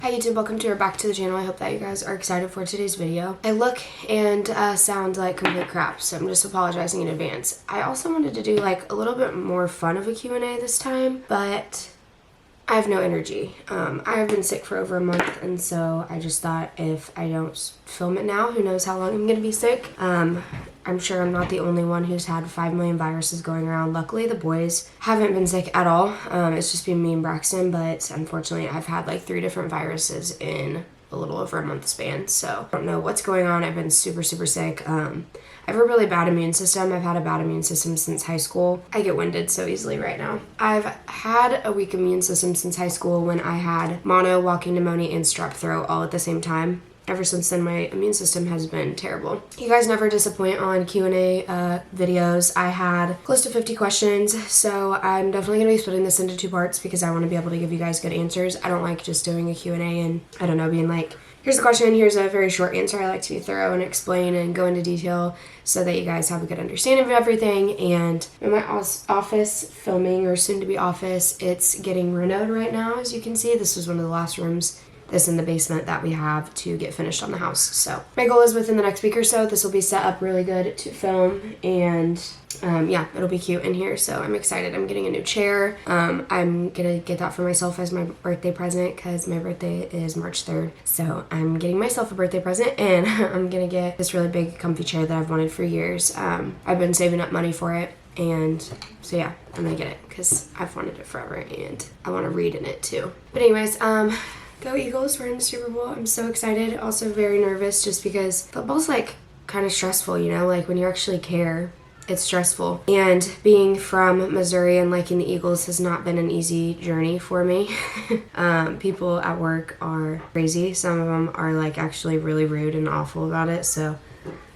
Hi YouTube, welcome to or back to the channel. I hope that you guys are excited for today's video. I look and sound like complete crap, so I'm just apologizing in advance. I also wanted to do like a little bit more fun of a Q&A this time, but I have no energy. I have been sick for over a month, and so I just thought if I don't film it now, who knows how long I'm gonna be sick. I'm sure I'm not the only one who's had 5 million viruses going around. Luckily, the boys haven't been sick at all. It's just been me and Braxton, but unfortunately, I've had like 3 different viruses in a little over a month span, so I don't know what's going on. I've been super sick. I have a really bad immune system. I've had a bad immune system since high school. I get winded so easily right now. I've had a weak immune system since high school when I had mono, walking pneumonia, and strep throat all at the same time. Ever since then, my immune system has been terrible. You guys never disappoint on Q&A videos. I had close to 50 questions, so I'm definitely going to be splitting this into 2 parts because I want to be able to give you guys good answers. I don't like just doing a Q&A and, I don't know, being like, here's the question, here's a very short answer. I like to be thorough and explain and go into detail so that you guys have a good understanding of everything. And in my office filming, or soon to be office, it's getting renovated right now, as you can see. This was one of the last rooms that's in the basement that we have to get finished on the house. So my goal is within the next week or so, this will be set up really good to film, and yeah, it'll be cute in here. So I'm excited. I'm getting a new chair. I'm gonna get that for myself as my birthday present because my birthday is March 3rd. So I'm getting myself a birthday present, and I'm gonna get this really big comfy chair that I've wanted for years. I've been saving up money for it, and so yeah, I'm gonna get it because I've wanted it forever and I want to read in it too. But anyways, go Eagles, we're in the Super Bowl. I'm so excited, also very nervous just because football's like kind of stressful, you know, like when you actually care, it's stressful. And being from Missouri and liking the Eagles has not been an easy journey for me. People at work are crazy. Some of them are like actually really rude and awful about it. So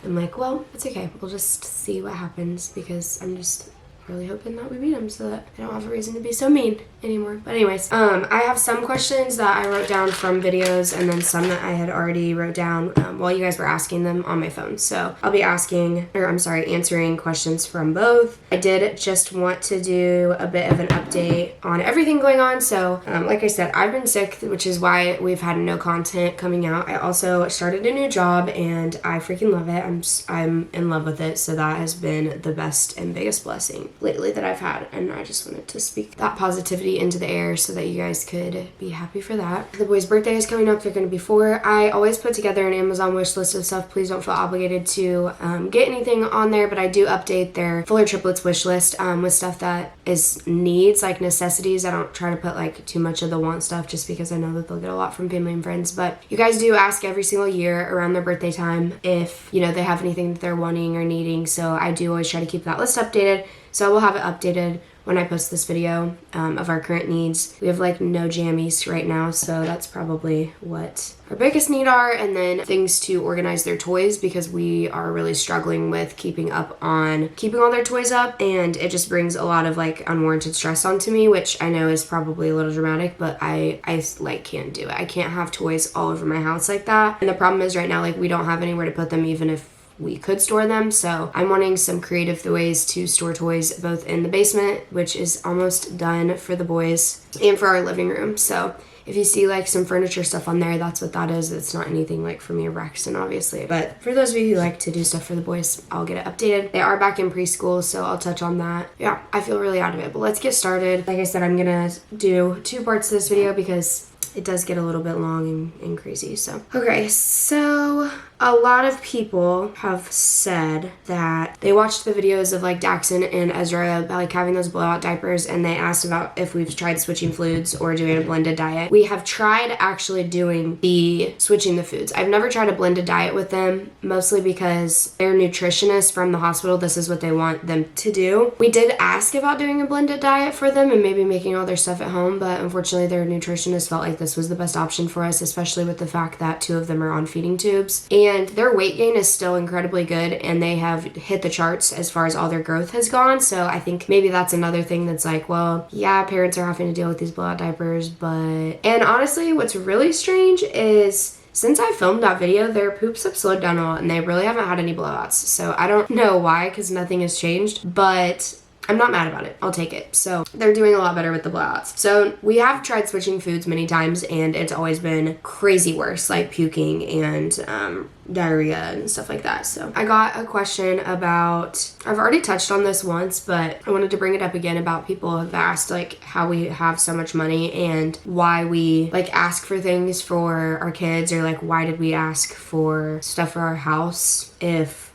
I'm like, well, it's okay. We'll just see what happens because I'm just really hoping that we beat them so that I don't have a reason to be so mean anymore. But anyways, I have some questions that I wrote down from videos and then some that I had already wrote down while you guys were asking them on my phone. So I'll be answering questions from both. I did just want to do a bit of an update on everything going on. So like I said, I've been sick, which is why we've had no content coming out. I also started a new job and I freaking love it. I'm in love with it. So that has been the best and biggest blessing lately that I've had, and I just wanted to speak that positivity into the air so that you guys could be happy for that. The boys' birthday is coming up. They're going to be 4. I always put together an Amazon wish list of stuff. Please don't feel obligated to get anything on there, but I do update their Fuller Triplets wish list with stuff that is needs, like necessities. I don't try to put like too much of the want stuff just because I know that they'll get a lot from family and friends, but you guys do ask every single year around their birthday time if, you know, they have anything that they're wanting or needing, so I do always try to keep that list updated. So I will have it updated when I post this video of our current needs. We have like no jammies right now, so that's probably what our biggest need are. And then things to organize their toys because we are really struggling with keeping up on keeping all their toys up, and it just brings a lot of like unwarranted stress onto me, which I know is probably a little dramatic, but I like can't do it. I can't have toys all over my house like that. And the problem is right now, like we don't have anywhere to put them even if we could store them. So I'm wanting some creative ways to store toys both in the basement, which is almost done for the boys, and for our living room. So if you see like some furniture stuff on there, that's what that is. It's not anything like for me or Braxton, obviously. But for those of you who like to do stuff for the boys, I'll get it updated. They are back in preschool, so I'll touch on that. Yeah, I feel really out of it, but let's get started. Like I said, I'm gonna do 2 parts to this video because it does get a little bit long and crazy. So okay, so a lot of people have said that they watched the videos of like Daxon and Ezra like having those blowout diapers, and they asked about if we've tried switching foods or doing a blended diet. We have tried actually doing the switching the foods. I've never tried a blended diet with them, mostly because they're nutritionists from the hospital. This is what they want them to do. We did ask about doing a blended diet for them and maybe making all their stuff at home, but unfortunately their nutritionist felt like this was the best option for us, especially with the fact that 2 of them are on feeding tubes. And their weight gain is still incredibly good, and they have hit the charts as far as all their growth has gone. So I think maybe that's another thing that's like, well, yeah, parents are having to deal with these blowout diapers, but... And honestly, what's really strange is since I filmed that video, their poops have slowed down a lot, and they really haven't had any blowouts. So I don't know why, because nothing has changed, but I'm not mad about it. I'll take it. So they're doing a lot better with the blowouts. So we have tried switching foods many times, and it's always been crazy worse, like puking and diarrhea and stuff like that. So I got a question about, I've already touched on this once, but I wanted to bring it up again about people have asked like how we have so much money and why we like ask for things for our kids, or like why did we ask for stuff for our house if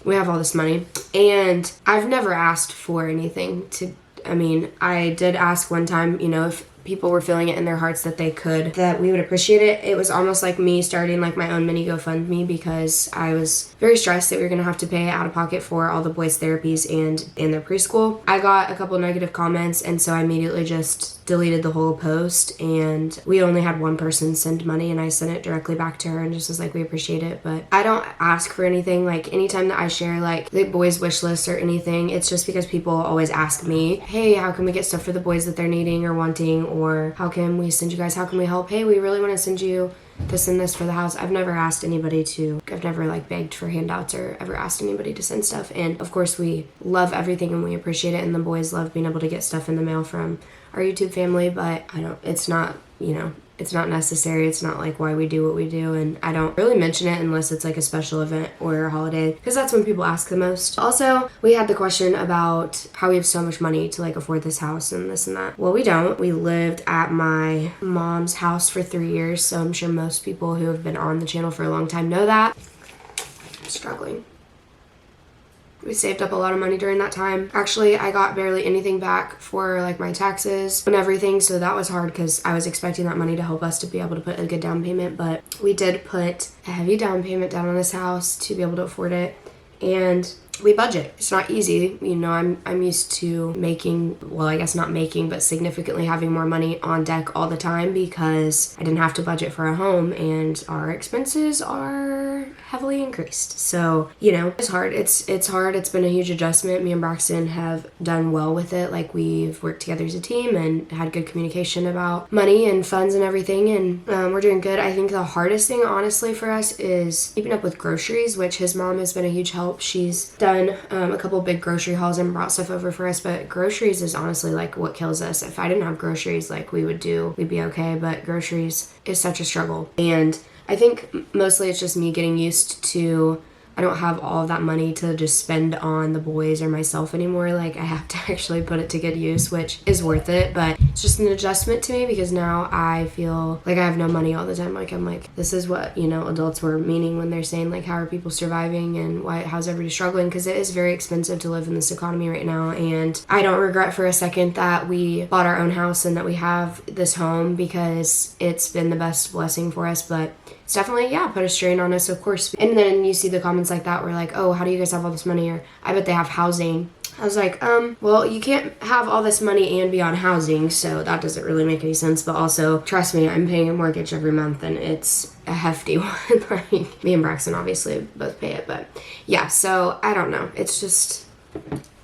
we have all this money. And I've never asked for anything I did ask one time, if people were feeling it in their hearts that that we would appreciate it. It was almost like me starting like my own mini GoFundMe, because I was very stressed that we were gonna have to pay out of pocket for all the boys' therapies and in their preschool. I got a couple negative comments, and so I immediately just deleted the whole post, and we only had one person send money, and I sent it directly back to her and just was like, we appreciate it. But I don't ask for anything. Like anytime that I share like the boys' wish list or anything, it's just because people always ask me, hey, how can we get stuff for the boys that they're needing or wanting, or how can we send you guys, how can we help? Hey, we really want to send you this and this for the house. I've never asked anybody I've never like begged for handouts or ever asked anybody to send stuff. And of course we love everything and we appreciate it, and the boys love being able to get stuff in the mail from our YouTube family, but it's not, it's not necessary. It's not like why we do what we do, and I don't really mention it unless it's like a special event or a holiday, because that's when people ask the most. Also, we had the question about how we have so much money to like afford this house and this and that. Well, we don't. We lived at my mom's house for 3 years, so I'm sure most people who have been on the channel for a long time know that. I'm struggling. We saved up a lot of money during that time. Actually, I got barely anything back for like my taxes and everything, so that was hard because I was expecting that money to help us to be able to put a good down payment, but we did put a heavy down payment down on this house to be able to afford it, and we budget. It's not easy. I'm used to making, well, I guess not making, but significantly having more money on deck all the time because I didn't have to budget for a home and our expenses are heavily increased. So, it's hard. It's hard. It's been a huge adjustment. Me and Braxton have done well with it. Like we've worked together as a team and had good communication about money and funds and everything. And we're doing good. I think the hardest thing, honestly, for us is keeping up with groceries, which his mom has been a huge help. She's done a couple big grocery hauls and brought stuff over for us, but groceries is honestly like what kills us. If I didn't have groceries, like we'd be okay, but groceries is such a struggle. And I think mostly it's just me getting used to, I don't have all of that money to just spend on the boys or myself anymore. Like I have to actually put it to good use, which is worth it, but it's just an adjustment to me because now I feel like I have no money all the time. Like I'm like, this is what, adults were meaning when they're saying like, how are people surviving and how's everybody struggling? Because it is very expensive to live in this economy right now. And I don't regret for a second that we bought our own house and that we have this home, because it's been the best blessing for us, but it's definitely, put a strain on us, of course. And then you see the comments like that where like, oh, how do you guys have all this money? Or I bet they have housing. I was like, well, you can't have all this money and be on housing, so that doesn't really make any sense. But also, trust me, I'm paying a mortgage every month, and it's a hefty one. Like, me and Braxton obviously both pay it, but yeah, so I don't know. It's just,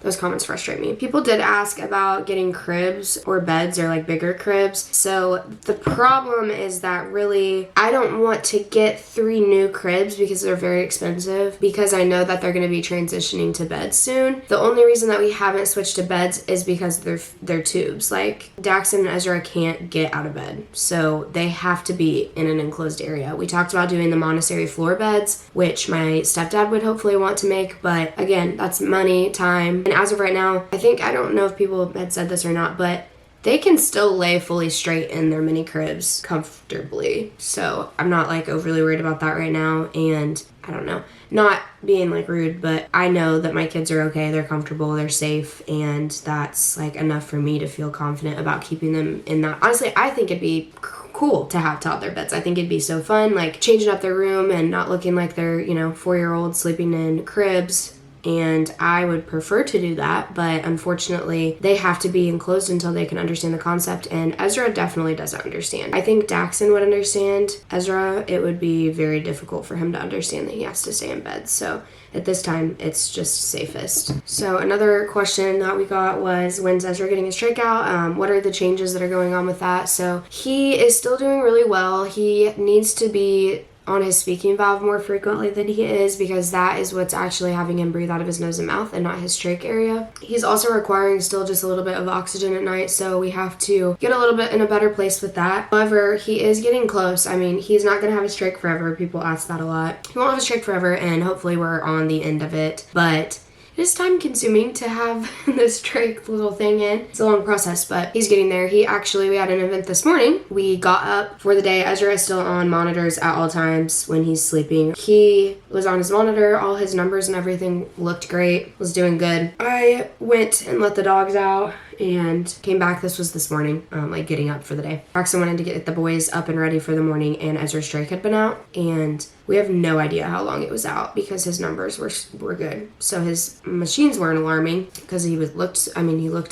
those comments frustrate me. People did ask about getting cribs or beds or like bigger cribs. So the problem is that really I don't want to get 3 new cribs because they're very expensive, because I know that they're going to be transitioning to beds soon. The only reason that we haven't switched to beds is because they're tubes. Like Daxon and Ezra can't get out of bed, so they have to be in an enclosed area. We talked about doing the Montessori floor beds, which my stepdad would hopefully want to make, but again, that's money, time. And as of right now, I don't know if people had said this or not, but they can still lay fully straight in their mini cribs comfortably. So I'm not like overly worried about that right now. And I don't know, not being like rude, but I know that my kids are okay, they're comfortable, they're safe, and that's like enough for me to feel confident about keeping them in that. Honestly, I think it'd be cool to have toddler beds. I think it'd be so fun, like changing up their room and not looking like they're, 4-year-olds sleeping in cribs. And I would prefer to do that, but unfortunately they have to be enclosed until they can understand the concept, and Ezra definitely doesn't understand. I think Daxon would understand. Ezra, it would be very difficult for him to understand that he has to stay in bed, so at this time it's just safest. So another question that we got was, when's Ezra getting his trach out? What are the changes that are going on with that? So he is still doing really well. He needs to be on his speaking valve more frequently than he is, because that is what's actually having him breathe out of his nose and mouth and not his trach area. He's also requiring still just a little bit of oxygen at night, so we have to get a little bit in a better place with that. However, he is getting close. I mean, he's not going to have his trach forever. People ask that a lot. He won't have his trach forever, and hopefully we're on the end of it, but it is time consuming to have this trach little thing in. It's a long process, but he's getting there. We had an event this morning. We got up for the day. Ezra is still on monitors at all times when he's sleeping. He was on his monitor. All his numbers and everything looked great, was doing good. I went and let the dogs out and came back. This was this morning, getting up for the day. Braxton wanted to get the boys up and ready for the morning, and Ezra's trach had been out, and we have no idea how long it was out because his numbers were good. So his machines weren't alarming because he looked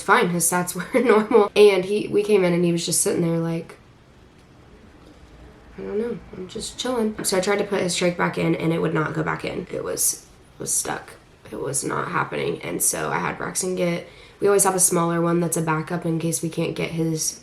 fine. His stats were normal, and we came in and he was just sitting there like, I don't know, I'm just chilling. So I tried to put his trach back in, and it would not go back in. It was stuck. It was not happening, and so I had Braxton we always have a smaller one that's a backup in case we can't get his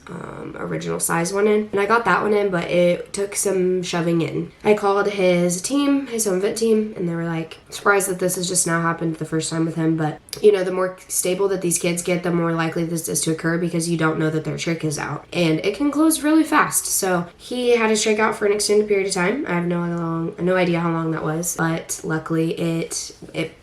original size one in. And I got that one in, but it took some shoving in. I called his team, his home vet team, and they were like, surprised that this has just now happened the first time with him. But, the more stable that these kids get, the more likely this is to occur because you don't know that their trach is out. And it can close really fast. So he had his trach out for an extended period of time. I have no idea how long that was. But luckily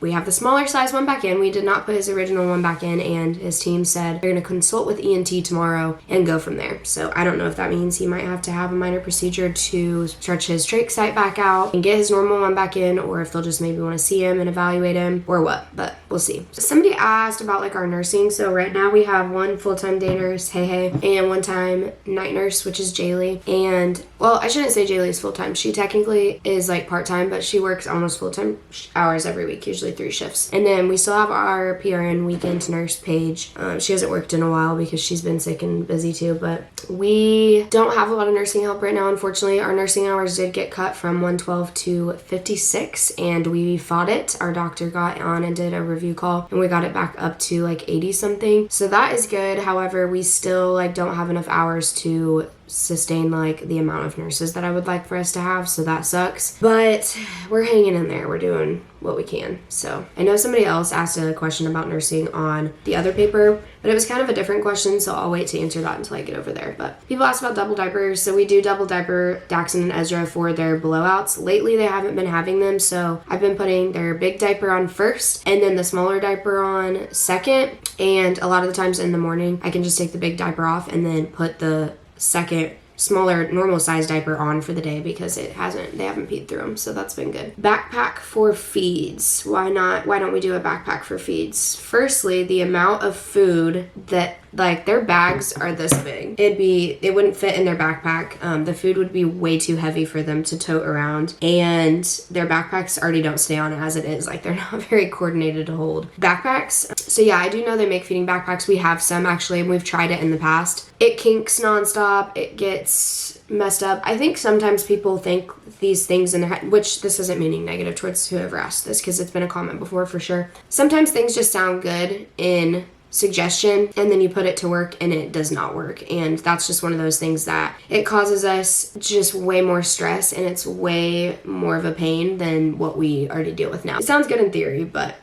we have the smaller size one back in. We did not put his original one back in, and his team said they're going to consult with ENT tomorrow and go from there. So I don't know if that means he might have to have a minor procedure to stretch his trach site back out and get his normal one back in, or if they'll just maybe want to see him and evaluate him or what, but we'll see. So somebody asked about our nursing. So right now we have one full-time day nurse, Hey, and one-time night nurse, which is Jaylee. And well, I shouldn't say Jaylee is full-time. She technically is part-time, but she works almost full-time hours every week, usually 3 shifts. And then we still have our PRN weekend nurse, Paige. She hasn't worked in a while because she's been sick and busy too, but we don't have a lot of nursing help right now, unfortunately. Our nursing hours did get cut from 112 to 56, and we fought it. Our doctor got on and did a review call, and we got it back up to 80 something. So that is good. However, we still don't have enough hours to sustain the amount of nurses that I would like for us to have, so that sucks. But we're hanging in there. We're doing what we can. So I know somebody else asked a question about nursing on the other paper, but it was kind of a different question, so I'll wait to answer that until I get over there. But people asked about double diapers. So we do double diaper Daxon and Ezra for their blowouts. Lately they haven't been having them, so I've been putting their big diaper on first and then the smaller diaper on second, and a lot of the times in the morning I can just take the big diaper off and then put the second smaller normal size diaper on for the day because they haven't peed through them, so that's been good. Backpack for feeds. Why don't we do a backpack for feeds? Firstly, the amount of food that their bags are this big. It wouldn't fit in their backpack. The food would be way too heavy for them to tote around, and their backpacks already don't stay on as it is. They're not very coordinated to hold backpacks. So yeah, I do know they make feeding backpacks. We have some actually, and we've tried it in the past. It kinks nonstop. It gets messed up. I think sometimes people think these things in their head, which this isn't meaning negative towards whoever asked this, because it's been a comment before for sure. Sometimes things just sound good in suggestion, and then you put it to work and it does not work, and that's just one of those things that it causes us just way more stress, and it's way more of a pain than what we already deal with now. It sounds good in theory, but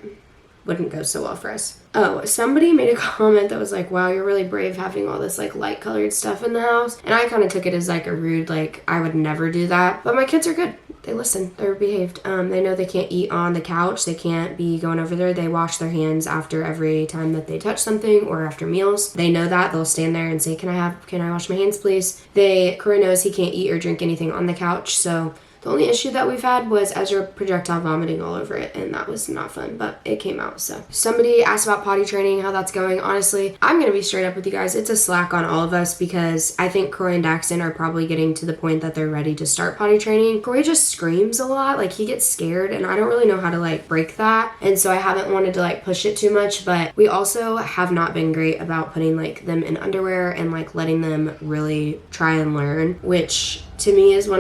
wouldn't go so well for us. Oh, somebody made a comment that was wow, you're really brave having all this light colored stuff in the house. And I kind of took it as a rude, I would never do that. But my kids are good. They listen. They're behaved. They know they can't eat on the couch. They can't be going over there. They wash their hands after every time that they touch something or after meals. They know that. They'll stand there and say, can I wash my hands, please? Corey knows he can't eat or drink anything on the couch, so the only issue that we've had was Ezra projectile vomiting all over it, and that was not fun, but it came out. So somebody asked about potty training, how that's going. Honestly, I'm going to be straight up with you guys. It's a slack on all of us because I think Corey and Daxon are probably getting to the point that they're ready to start potty training. Corey just screams a lot. He gets scared, and I don't really know how to break that. And so I haven't wanted to push it too much, but we also have not been great about putting them in underwear and letting them really try and learn, which to me is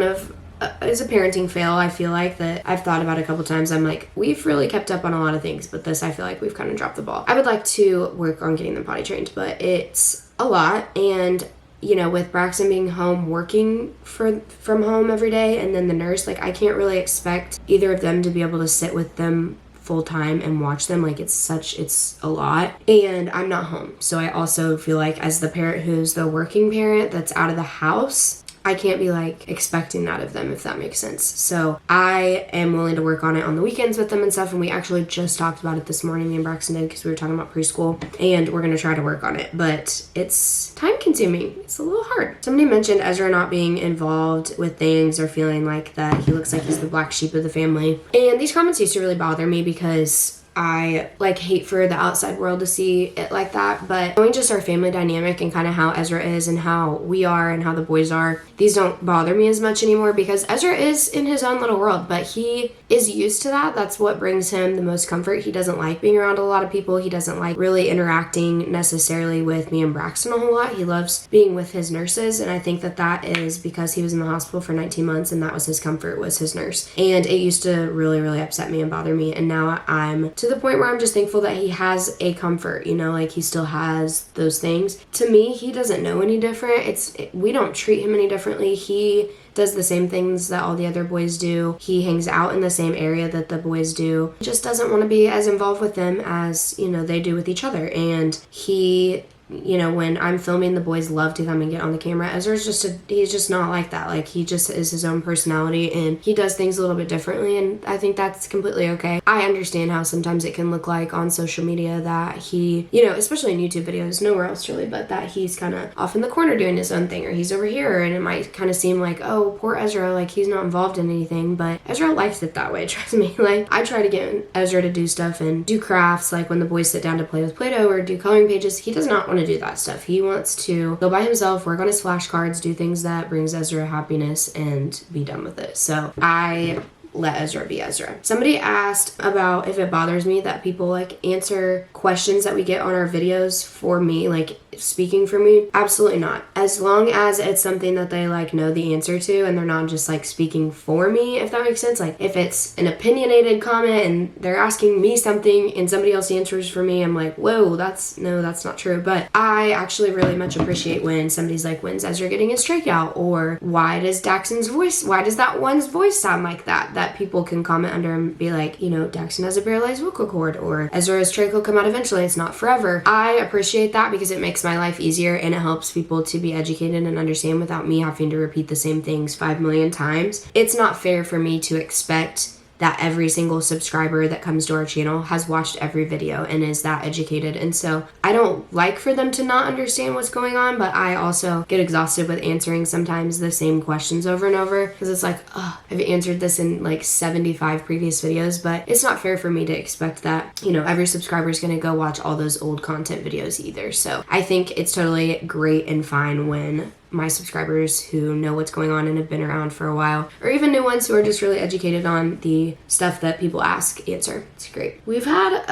is a parenting fail. I feel that I've thought about a couple times. I'm we've really kept up on a lot of things, but this I feel we've kind of dropped the ball. I would like to work on getting them potty trained, but it's a lot, and with Braxton being home working from home every day, and then the nurse, like, I can't really expect either of them to be able to sit with them full time and watch them. Like, it's a lot, and I'm not home. So I also feel like, as the parent who's the working parent that's out of the house, I can't be like expecting that of them, if that makes sense. So I am willing to work on it on the weekends with them and stuff. And we actually just talked about it this morning, me and Braxton did, because we were talking about preschool, and we're going to try to work on it. But it's time consuming. It's a little hard. Somebody mentioned Ezra not being involved with things or feeling like that he looks like he's the black sheep of the family. And these comments used to really bother me because I like hate for the outside world to see it like that, but knowing just our family dynamic and kind of how Ezra is and how we are and how the boys are, these don't bother me as much anymore, because Ezra is in his own little world, but he is used to that. That's what brings him the most comfort. He doesn't like being around a lot of people. He doesn't like really interacting necessarily with me and Braxton a whole lot. He loves being with his nurses, and I think that is because he was in the hospital for 19 months and that was his comfort, was his nurse. And it used to really, really upset me and bother me, and now I'm to the point where I'm just thankful that he has a comfort, like he still has those things. To me, he doesn't know any different. We don't treat him any differently. He does the same things that all the other boys do. He hangs out in the same area that the boys do. He just doesn't want to be as involved with them as, they do with each other. And he, when I'm filming, the boys love to come and get on the camera. Ezra's he's just not like that. Like, he just is his own personality, and he does things a little bit differently, and I think that's completely okay. I understand how sometimes it can look like on social media that he, especially in YouTube videos, nowhere else really, but that he's kind of off in the corner doing his own thing, or he's over here, and it might kind of seem like, oh, poor Ezra, like he's not involved in anything, but Ezra likes it that way, trust me. Like, I try to get Ezra to do stuff and do crafts, like when the boys sit down to play with Play-Doh or do coloring pages. He does not want to do that stuff. He wants to go by himself, work on his flashcards, do things that brings Ezra happiness, and be done with it. So I let Ezra be Ezra. Somebody asked about if it bothers me that people like answer questions that we get on our videos for me, like speaking for me. Absolutely not. As long as it's something that they like know the answer to and they're not just like speaking for me, if that makes sense. Like, if it's an opinionated comment and they're asking me something and somebody else answers for me, I'm like, whoa, that's not true. But I actually really much appreciate when somebody's like, when's Ezra getting his trach out? Or why does that one's voice sound like that? That people can comment under and be like, Daxton has a paralyzed vocal cord, or Ezra's trach will come out eventually, it's not forever. I appreciate that because it makes my life easier and it helps people to be educated and understand without me having to repeat the same things 5 million times. It's not fair for me to expect that every single subscriber that comes to our channel has watched every video and is that educated. And so I don't like for them to not understand what's going on, but I also get exhausted with answering sometimes the same questions over and over, because it's like, oh, I've answered this in like 75 previous videos, but it's not fair for me to expect that, every subscriber is going to go watch all those old content videos either. So I think it's totally great and fine when my subscribers who know what's going on and have been around for a while, or even new ones who are just really educated on the stuff that people answer. It's great. We've had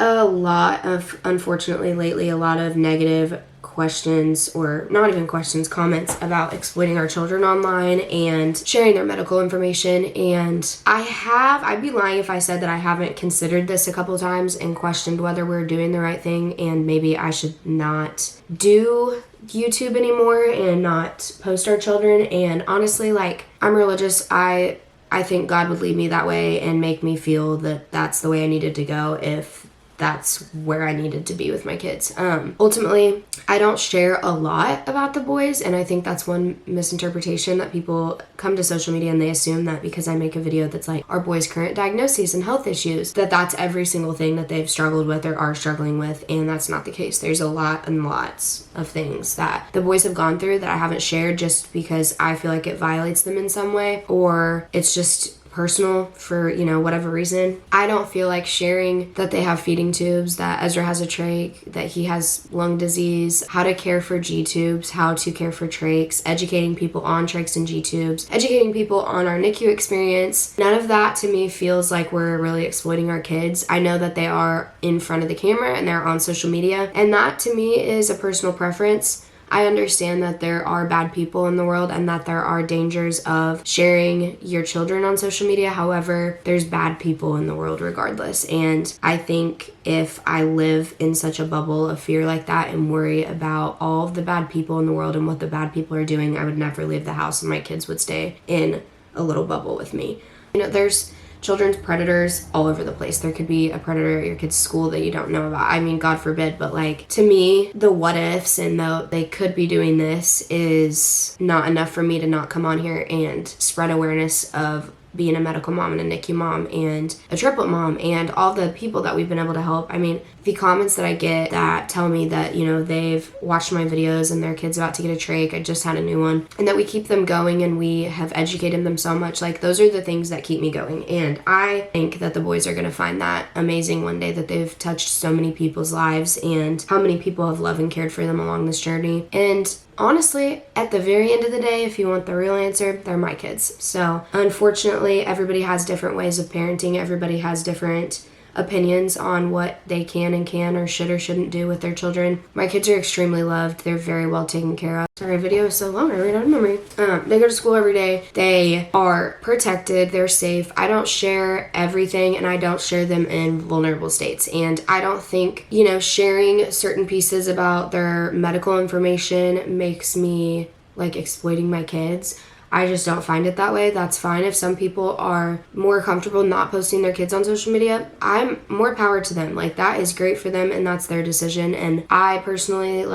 unfortunately lately, a lot of negative questions, or not even questions, comments about exploiting our children online and sharing their medical information. And I'd be lying if I said that I haven't considered this a couple times and questioned whether we're doing the right thing, and maybe I should not do YouTube anymore and not post our children. And honestly, like, I'm religious. I think God would lead me that way and make me feel that that's the way I needed to go if that's where I needed to be with my kids. Ultimately, I don't share a lot about the boys, and I think that's one misinterpretation, that people come to social media and they assume that because I make a video that's like our boys' current diagnoses and health issues, that's every single thing that they've struggled with or are struggling with, and that's not the case. There's a lot and lots of things that the boys have gone through that I haven't shared just because I feel like it violates them in some way, or it's just personal for, whatever reason. I don't feel like sharing that they have feeding tubes, that Ezra has a trach, that he has lung disease, how to care for G-tubes, how to care for trachs, educating people on trachs and G-tubes, educating people on our NICU experience. None of that to me feels like we're really exploiting our kids. I know that they are in front of the camera and they're on social media, and that to me is a personal preference. I understand that there are bad people in the world and that there are dangers of sharing your children on social media. However, there's bad people in the world regardless. And I think if I live in such a bubble of fear like that and worry about all of the bad people in the world and what the bad people are doing, I would never leave the house and my kids would stay in a little bubble with me. You know, there's children's predators all over the place. There could be a predator at your kid's school that you don't know about. I mean, God forbid, but like, to me, the what ifs and the they could be doing this is not enough for me to not come on here and spread awareness of being a medical mom and a NICU mom and a triplet mom and all the people that we've been able to help. I mean, the comments that I get that tell me that, you know, they've watched my videos and their kid's about to get a trach, I just had a new one, and that we keep them going and we have educated them so much, like, those are the things that keep me going. And I think that the boys are going to find that amazing one day, that they've touched so many people's lives and how many people have loved and cared for them along this journey. And honestly, at the very end of the day, if you want the real answer, they're my kids. So unfortunately, everybody has different ways of parenting. Everybody has different opinions on what they can or should or shouldn't do with their children. My kids are extremely loved. They're very well taken care of. Sorry, video is so long. I ran out of memory. They go to school every day. They are protected. They're safe. I don't share everything and I don't share them in vulnerable states. And I don't think, you know, sharing certain pieces about their medical information makes me like exploiting my kids. I just don't find it that way. That's fine. If some people are more comfortable not posting their kids on social media, I'm more power to them. Like, that is great for them and that's their decision. And I personally,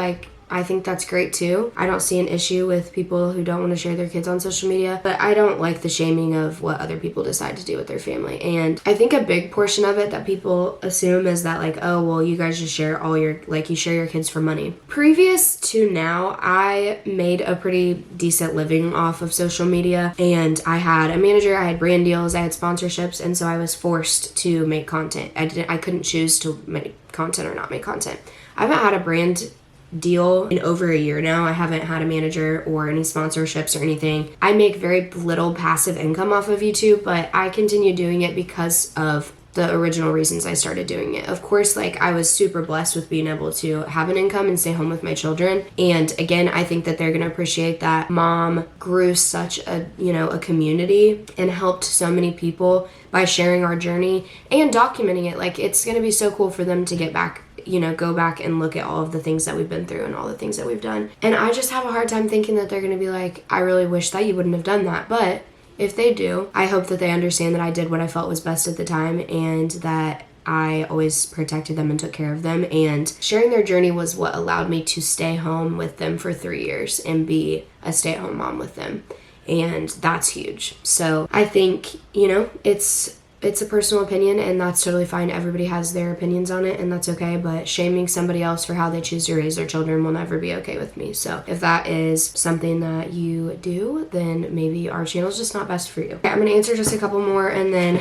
I think that's great too. I don't see an issue with people who don't want to share their kids on social media, but I don't like the shaming of what other people decide to do with their family. And I think a big portion of it that people assume is that, like, oh, well, you guys just share all your, like, you share your kids for money. Previous to now, I made a pretty decent living off of social media, and I had a manager, I had brand deals, I had sponsorships, and so I was forced to make content. I couldn't choose to make content or not make content. I haven't had a brand deal in over a year now. I haven't had a manager or any sponsorships or anything. I make very little passive income off of YouTube, but I continue doing it because of the original reasons I started doing it. Of course, like, I was super blessed with being able to have an income and stay home with my children. And again, I think that they're going to appreciate that mom grew such a, you know, a community and helped so many people by sharing our journey and documenting it. Like, it's going to be so cool for them to get back, you know, go back and look at all of the things that we've been through and all the things that we've done. And I just have a hard time thinking that they're going to be like, I really wish that you wouldn't have done that. But if they do, I hope that they understand that I did what I felt was best at the time and that I always protected them and took care of them. And sharing their journey was what allowed me to stay home with them for 3 years and be a stay-at-home mom with them. And that's huge. So I think, you know, it's a personal opinion and that's totally fine. Everybody has their opinions on it and that's okay, but shaming somebody else for how they choose to raise their children will never be okay with me. So if that is something that you do, then maybe our channel is just not best for you. Okay, I'm gonna answer just a couple more and then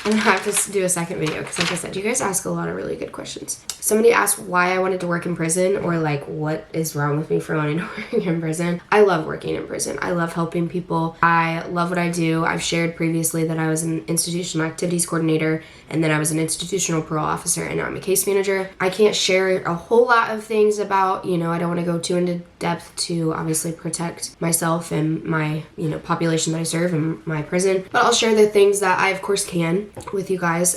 I'm gonna have to do a second video because, like I said, you guys ask a lot of really good questions. Somebody asked why I wanted to work in prison, or like what is wrong with me for wanting to work in prison. I love working in prison. I love helping people. I love what I do. I've shared previously that I was an institutional activities coordinator and then I was an institutional parole officer and now I'm a case manager. I can't share a whole lot of things about, you know, I don't want to go too into depth to obviously protect myself and my, you know, population that I serve in my prison, but I'll share the things that I of course can with you guys.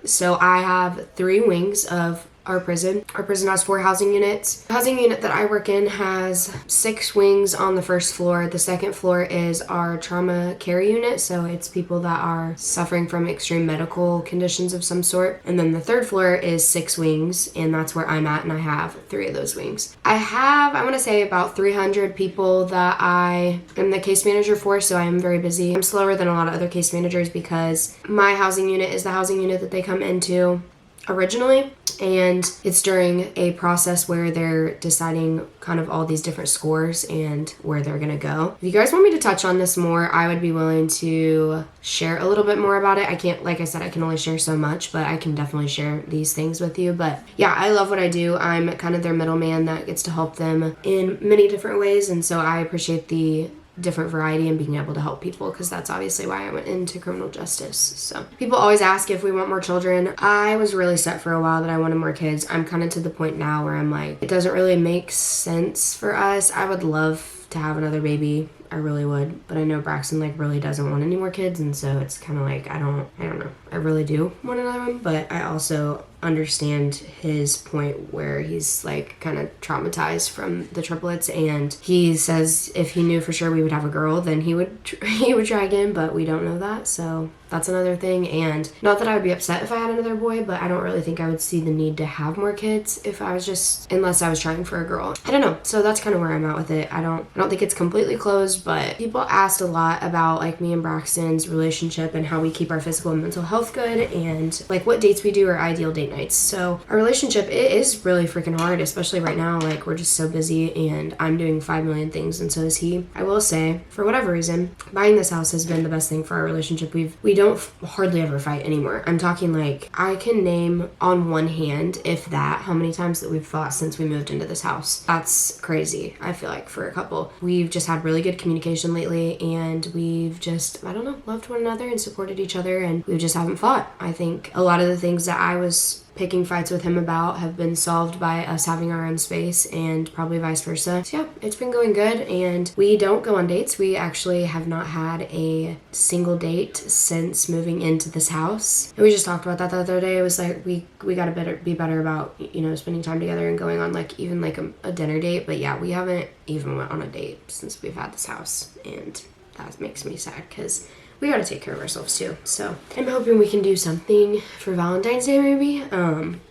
So I have 3 wings of our prison. Our prison has 4 housing units. The housing unit that I work in has 6 wings on the first floor. The second floor is our trauma care unit, so it's people that are suffering from extreme medical conditions of some sort. And then the third floor is 6 wings, and that's where I'm at, and I have 3 of those wings. I want to say about 300 people that I am the case manager for, so I am very busy. I'm slower than a lot of other case managers because my housing unit is the housing unit that they come into originally, and it's during a process where they're deciding kind of all these different scores and where they're gonna go. If you guys want me to touch on this more, I would be willing to share a little bit more about it. I can't, like I said, I can only share so much, but I can definitely share these things with you. But yeah, I love what I do. I'm kind of their middleman that gets to help them in many different ways, and so I appreciate the different variety and being able to help people, because that's obviously why I went into criminal justice. So people always ask if we want more children. I was really set for a while that I wanted more kids. I'm kind of to the point now where I'm like, it doesn't really make sense for us. I would love to have another baby. I really would, but I know Braxton like really doesn't want any more kids, and so it's kind of like I don't know. I really do want another one, but I also understand his point where he's like kind of traumatized from the triplets, and he says if he knew for sure we would have a girl, then he would try again, but we don't know that, so that's another thing. And not that I would be upset if I had another boy, but I don't really think I would see the need to have more kids if I was unless I was trying for a girl. I don't know. So that's kind of where I'm at with it. I don't think it's completely closed, but people asked a lot about like me and Braxton's relationship and how we keep our physical and mental health good, and like what dates we do are ideal date nights. So our relationship, it is really freaking hard, especially right now. Like we're just so busy, and I'm doing 5 million things, and so is he. I will say, for whatever reason, buying this house has been the best thing for our relationship. We don't hardly ever fight anymore. I'm talking like I can name on one hand, if that, how many times that we've fought since we moved into this house. That's crazy. I feel like for a couple, we've just had really good communication lately, and we've just, I don't know, loved one another and supported each other, and we just haven't fought. I think a lot of the things that I was picking fights with him about have been solved by us having our own space, and probably vice versa. So yeah, it's been going good, and we don't go on dates. We actually have not had a single date since moving into this house. And we just talked about that the other day. It was like we gotta be better about, you know, spending time together and going on like even like a dinner date. But yeah, we haven't even went on a date since we've had this house, and that makes me sad because we gotta take care of ourselves too. So I'm hoping we can do something for Valentine's Day maybe.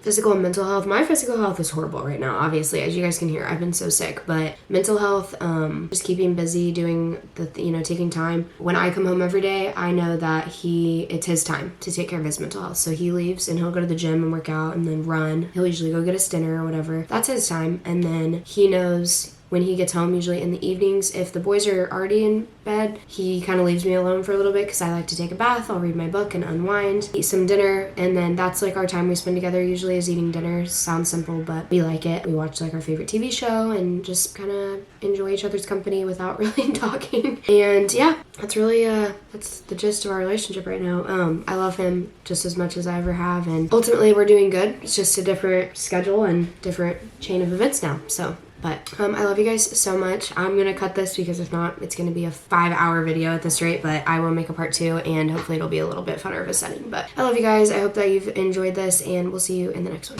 Physical and mental health. My physical health is horrible right now, obviously, as you guys can hear. I've been so sick, but mental health, just keeping busy, doing taking time. When I come home every day, I know that it's his time to take care of his mental health. So he leaves and he'll go to the gym and work out and then run. He'll usually go get us dinner or whatever. That's his time. And then he knows when he gets home, usually in the evenings, if the boys are already in bed, he kind of leaves me alone for a little bit because I like to take a bath. I'll read my book and unwind, eat some dinner, and then that's like our time we spend together usually is eating dinner. Sounds simple, but we like it. We watch like our favorite TV show and just kind of enjoy each other's company without really talking. And yeah, that's really that's the gist of our relationship right now. I love him just as much as I ever have, and ultimately we're doing good. It's just a different schedule and different chain of events now. So but I love you guys so much. I'm gonna cut this because if not, it's gonna be a 5-hour video at this rate, but I will make a part 2, and hopefully it'll be a little bit funner of a setting. But I love you guys. I hope that you've enjoyed this, and we'll see you in the next one.